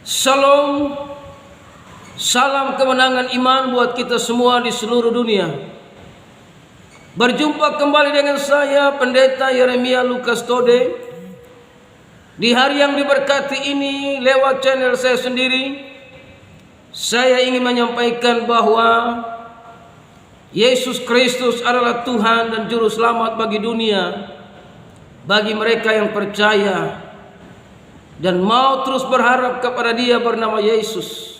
Shalom, salam kemenangan iman buat kita semua di seluruh dunia. Berjumpa kembali dengan saya, Pendeta Yeremia Lukas Tode, di hari yang diberkati ini lewat channel saya sendiri. Saya ingin menyampaikan bahwa Yesus Kristus adalah Tuhan dan Juru Selamat bagi dunia, bagi mereka yang percaya dan mau terus berharap kepada Dia bernama Yesus.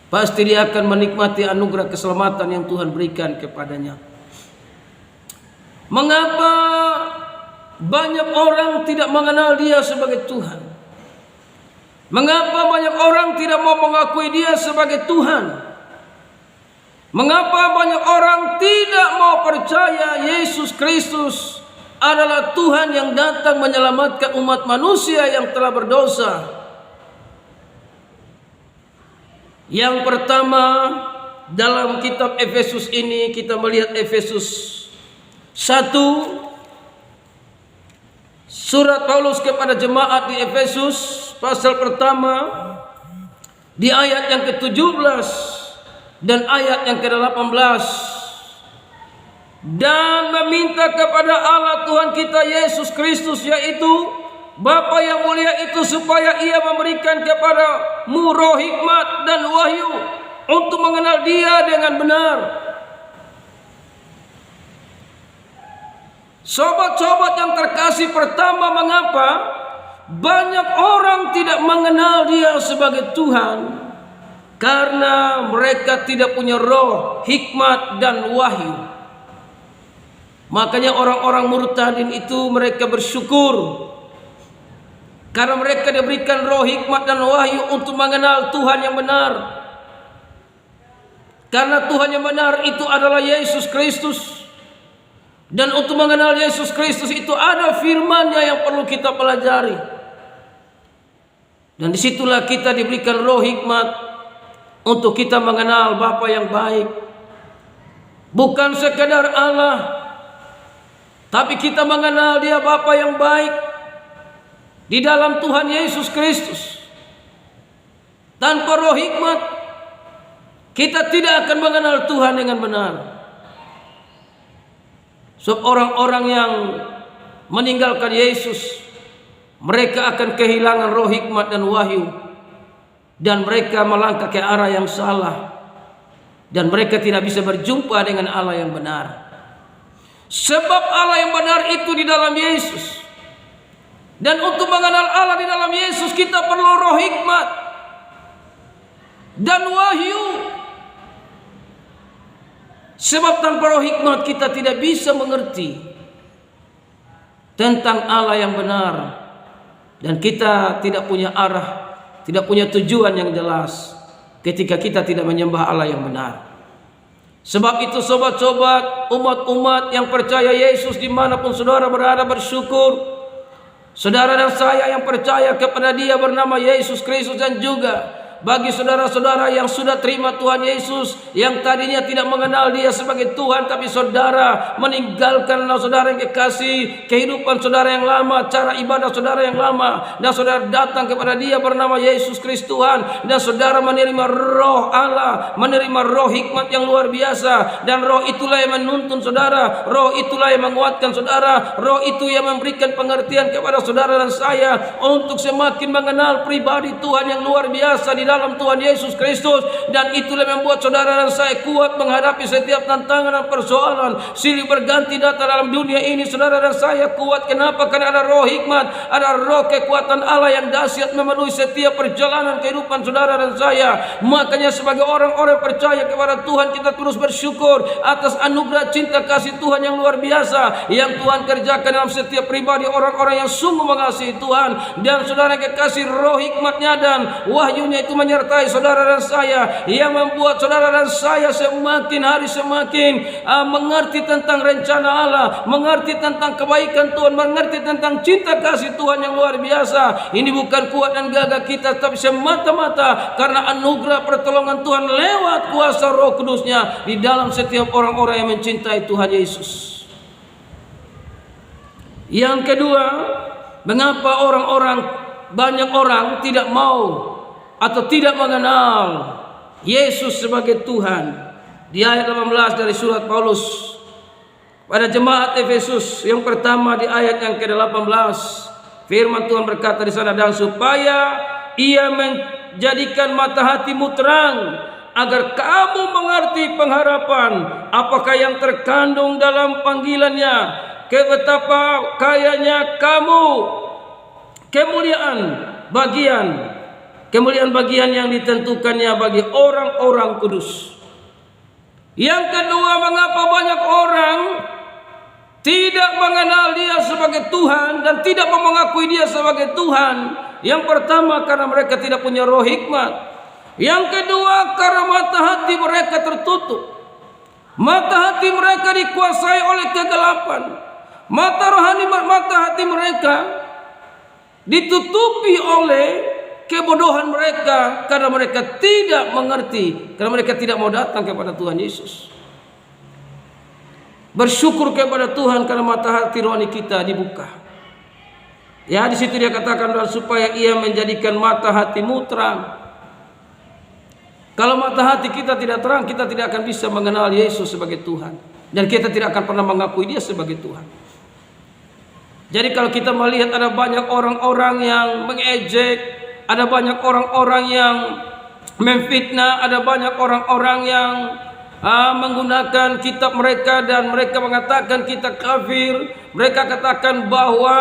Pasti dia akan menikmati anugerah keselamatan yang Tuhan berikan kepadanya. Mengapa banyak orang tidak mengenal Dia sebagai Tuhan? Mengapa banyak orang tidak mau mengakui Dia sebagai Tuhan? Mengapa banyak orang tidak mau percaya Yesus Kristus adalah Tuhan yang datang menyelamatkan umat manusia yang telah berdosa? Yang pertama, dalam kitab Efesus ini kita melihat Efesus 1, surat Paulus kepada jemaat di Efesus pasal pertama di ayat yang ke-17 dan ayat yang ke-18. Dan meminta kepada Allah Tuhan kita Yesus Kristus, yaitu Bapa yang mulia itu, supaya Ia memberikan kepadamu roh hikmat dan wahyu untuk mengenal Dia dengan benar. Sobat-sobat yang terkasih, pertama, mengapa banyak orang tidak mengenal Dia sebagai Tuhan? Karena mereka tidak punya roh hikmat dan wahyu. Makanya orang-orang murtadin itu mereka bersyukur karena mereka diberikan roh hikmat dan wahyu untuk mengenal Tuhan yang benar. Karena Tuhan yang benar itu adalah Yesus Kristus. Dan untuk mengenal Yesus Kristus itu ada firman-Nya yang perlu kita pelajari. Dan disitulah kita diberikan roh hikmat untuk kita mengenal Bapa yang baik. Bukan sekadar Allah, tapi kita mengenal Dia Bapa yang baik di dalam Tuhan Yesus Kristus. Tanpa roh hikmat, kita tidak akan mengenal Tuhan dengan benar. Sebab orang-orang yang meninggalkan Yesus, mereka akan kehilangan roh hikmat dan wahyu, dan mereka melangkah ke arah yang salah, dan mereka tidak bisa berjumpa dengan Allah yang benar. Sebab Allah yang benar itu di dalam Yesus. Dan untuk mengenal Allah di dalam Yesus, kita perlu roh hikmat dan wahyu. Sebab tanpa roh hikmat kita tidak bisa mengerti tentang Allah yang benar. Dan kita tidak punya arah, tidak punya tujuan yang jelas ketika kita tidak menyembah Allah yang benar. Sebab itu sobat-sobat, umat-umat yang percaya Yesus dimanapun saudara berada, bersyukur saudara dan saya yang percaya kepada Dia bernama Yesus Kristus. Dan juga bagi saudara-saudara yang sudah terima Tuhan Yesus, yang tadinya tidak mengenal Dia sebagai Tuhan, tapi saudara meninggalkan saudara yang kekasih, kehidupan saudara yang lama, cara ibadah saudara yang lama, dan saudara datang kepada Dia bernama Yesus Kristus Tuhan, dan saudara menerima roh Allah, menerima roh hikmat yang luar biasa. Dan roh itulah yang menuntun saudara, roh itulah yang menguatkan saudara, roh itu yang memberikan pengertian kepada saudara dan saya untuk semakin mengenal pribadi Tuhan yang luar biasa di dalam Tuhan Yesus Kristus. Dan itulah yang membuat saudara dan saya kuat menghadapi setiap tantangan dan persoalan silih berganti datang dalam dunia ini. Saudara dan saya kuat. Kenapa? Karena ada roh hikmat, ada roh kekuatan Allah yang dahsyat memenuhi setiap perjalanan kehidupan saudara dan saya. Makanya sebagai orang-orang percaya kepada Tuhan, kita terus bersyukur atas anugerah cinta kasih Tuhan yang luar biasa yang Tuhan kerjakan dalam setiap pribadi orang-orang yang sungguh mengasihi Tuhan. Dan saudara yang kekasih, roh hikmatnya dan wahyunya itu menyertai saudara dan saya, yang membuat saudara dan saya semakin hari semakin mengerti tentang rencana Allah, mengerti tentang kebaikan Tuhan, mengerti tentang cinta kasih Tuhan yang luar biasa. Ini bukan kuat dan gagah kita, tapi semata-mata karena anugerah pertolongan Tuhan lewat kuasa Roh Kudus-Nya di dalam setiap orang-orang yang mencintai Tuhan Yesus. Yang kedua, mengapa banyak orang tidak mau atau tidak mengenal Yesus sebagai Tuhan. Di ayat 18 dari surat Paulus pada jemaat Efesus yang pertama di ayat yang ke-18, firman Tuhan berkata di sana, dan supaya ia menjadikan mata hatimu terang, agar kamu mengerti pengharapan apakah yang terkandung dalam panggilannya, betapa kayanya kamu kemuliaan bagian yang ditentukannya bagi orang-orang kudus. Yang kedua, mengapa banyak orang tidak mengenal Dia sebagai Tuhan dan tidak mengakui Dia sebagai Tuhan? Yang pertama, karena mereka tidak punya roh hikmat. Yang kedua, karena mata hati mereka tertutup. Mata hati mereka dikuasai oleh kegelapan. Mata hati mereka ditutupi oleh kebodohan mereka, karena mereka tidak mengerti, karena mereka tidak mau datang kepada Tuhan Yesus. Bersyukur kepada Tuhan karena mata hati rohani kita dibuka. Ya, di situ dia katakan, supaya ia menjadikan mata hatimu terang. Kalau mata hati kita tidak terang, kita tidak akan bisa mengenal Yesus sebagai Tuhan, dan kita tidak akan pernah mengakui Dia sebagai Tuhan. Jadi kalau kita melihat ada banyak orang-orang yang mengejek, ada banyak orang-orang yang memfitnah, ada banyak orang-orang yang menggunakan kitab mereka dan mereka mengatakan kita kafir. Mereka katakan bahwa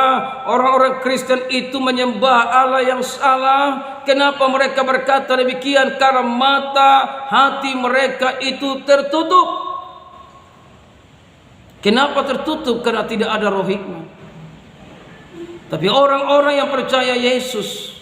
orang-orang Kristen itu menyembah Allah yang salah. Kenapa mereka berkata demikian? Karena mata hati mereka itu tertutup. Kenapa tertutup? Karena tidak ada roh hikmat. Tapi orang-orang yang percaya Yesus,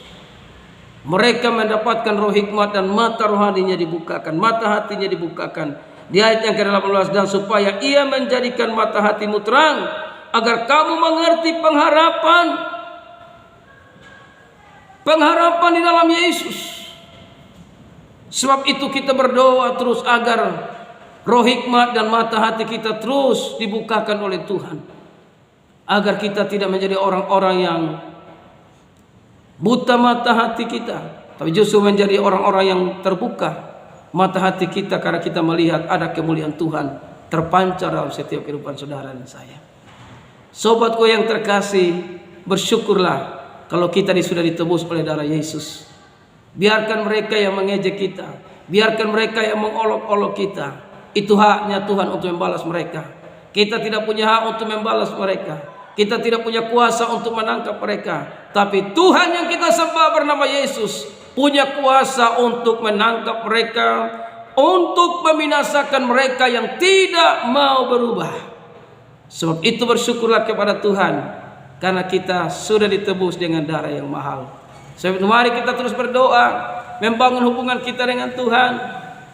mereka mendapatkan roh hikmat dan mata rohaninya dibukakan, mata hatinya dibukakan. Di ayat yang ke-18, dan supaya ia menjadikan mata hatimu terang, agar kamu mengerti pengharapan di dalam Yesus. Sebab itu kita berdoa terus agar roh hikmat dan mata hati kita terus dibukakan oleh Tuhan, agar kita tidak menjadi orang-orang yang buta mata hati kita, tapi justru menjadi orang-orang yang terbuka mata hati kita, karena kita melihat ada kemuliaan Tuhan terpancar dalam setiap kehidupan saudara dan saya. Sobatku yang terkasih, bersyukurlah kalau kita sudah ditebus oleh darah Yesus. Biarkan mereka yang mengejek kita, biarkan mereka yang mengolok-olok kita, itu haknya Tuhan untuk membalas mereka. Kita tidak punya hak untuk membalas mereka. Kita tidak punya kuasa untuk menangkap mereka. Tapi Tuhan yang kita sembah bernama Yesus punya kuasa untuk menangkap mereka, untuk membinasakan mereka yang tidak mau berubah. Sebab itu bersyukurlah kepada Tuhan, karena kita sudah ditebus dengan darah yang mahal. Sebab itu mari kita terus berdoa, membangun hubungan kita dengan Tuhan.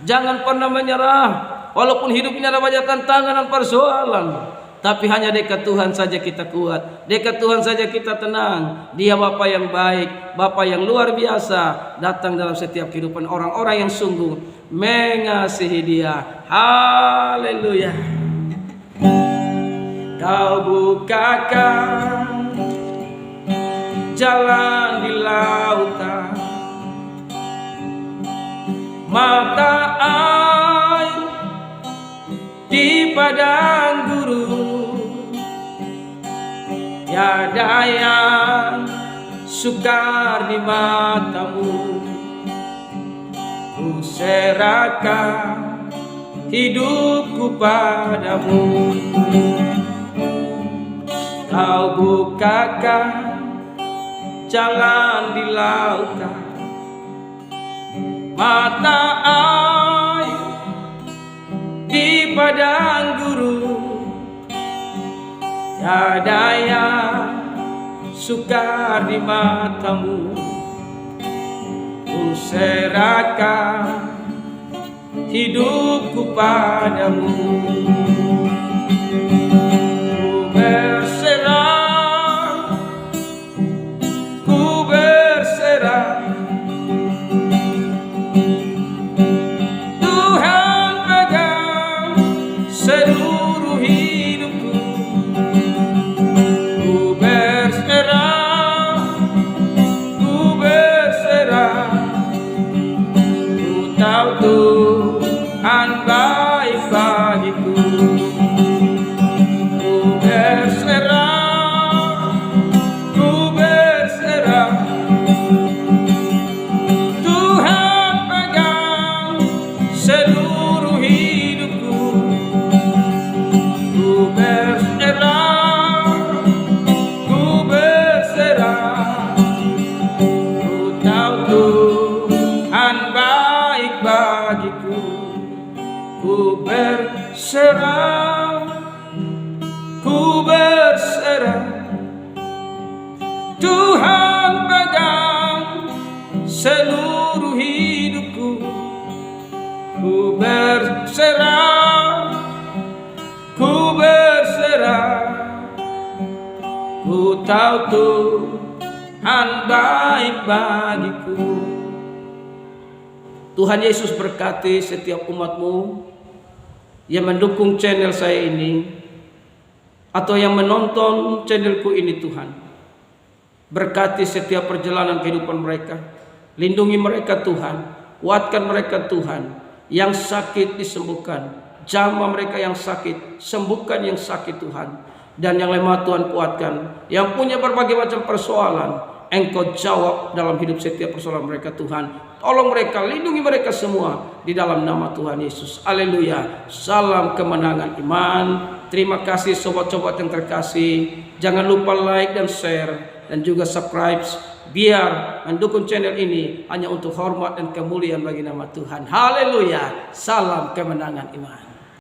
Jangan pernah menyerah, walaupun hidup ini ada banyak tantangan dan persoalan. Tapi hanya dekat Tuhan saja kita kuat, dekat Tuhan saja kita tenang. Dia Bapa yang baik, Bapa yang luar biasa, datang dalam setiap kehidupan orang-orang yang sungguh mengasihi Dia. Haleluya. Kau bukakan jalan di lautan, mata air di padang gurun. Tiada yang sukar di matamu. Ku serahkan hidupku padamu. Kau bukakan jalan di lautan, mata air di padang gurun. Tiada yang sukar di matamu. Ku serahkan hidupku padamu. Ku berserah, ku berserah. Tuhan pegang seluruh hidupku. Ku berserah, ku berserah. Tuhan baik bagiku. Ku berserah, ku berserah. Tuhan pegang seluruh hidupku. Ku berserah, ku berserah. Ku tahu Tuhan baik bagiku. Ku berserah, ku berserah. Tuhan pegang seluruh hidupku. Ku berserah, ku berserah. Ku tahu Tuhan baik bagiku. Tuhan Yesus berkati setiap umat-Mu yang mendukung channel saya ini atau yang menonton channelku ini. Tuhan berkati setiap perjalanan kehidupan mereka, lindungi mereka Tuhan, kuatkan mereka Tuhan. Yang sakit disembuhkan, jamah mereka yang sakit, sembuhkan yang sakit Tuhan. Dan yang lemah Tuhan kuatkan, yang punya berbagai macam persoalan, Engkau jawab dalam hidup setiap persoalan mereka Tuhan. Tolong mereka, lindungi mereka semua di dalam nama Tuhan Yesus. Haleluya. Salam kemenangan iman. Terima kasih sobat-sobat yang terkasih. Jangan lupa like dan share dan juga subscribe, biar mendukung channel ini hanya untuk hormat dan kemuliaan bagi nama Tuhan. Haleluya. Salam kemenangan iman.